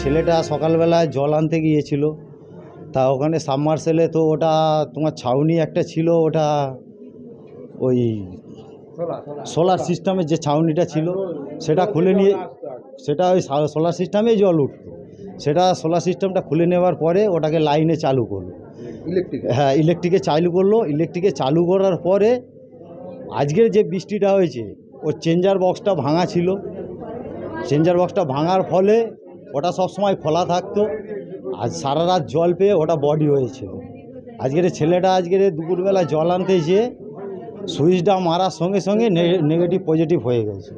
ছেলেটা সকালবেলায় জল আনতে গিয়েছিল, তা ওখানে সাবমার্সেলে তো ওটা তোমার ছাউনি একটা ছিল, ওটা ওই সোলার সিস্টেমের যে ছাউনিটা ছিল সেটা খুলে নিয়ে, সেটা ওই সোলার সিস্টেমেই জল উঠত, সেটা সোলার সিস্টেমটা খুলে নেওয়ার পরে ওটাকে লাইনে চালু করলো, হ্যাঁ ইলেকট্রিকে চালু করলো। ইলেকট্রিকে চালু করার পরে আজকের যে বৃষ্টিটা হয়েছে, ওর চেঞ্জার বক্সটা ভাঙা ছিল, চেঞ্জার বক্সটা ভাঙার ফলে ওটা সবসময় খোলা থাকতো। আজ সারা রাত জল পেয়ে ওটা বডি হয়েছিল। আজকের ছেলেটা আজকের দুপুরবেলা জল আনতে যেয়ে সুইচটা মারার সঙ্গে সঙ্গে নেগেটিভ পজিটিভ হয়ে গেছে।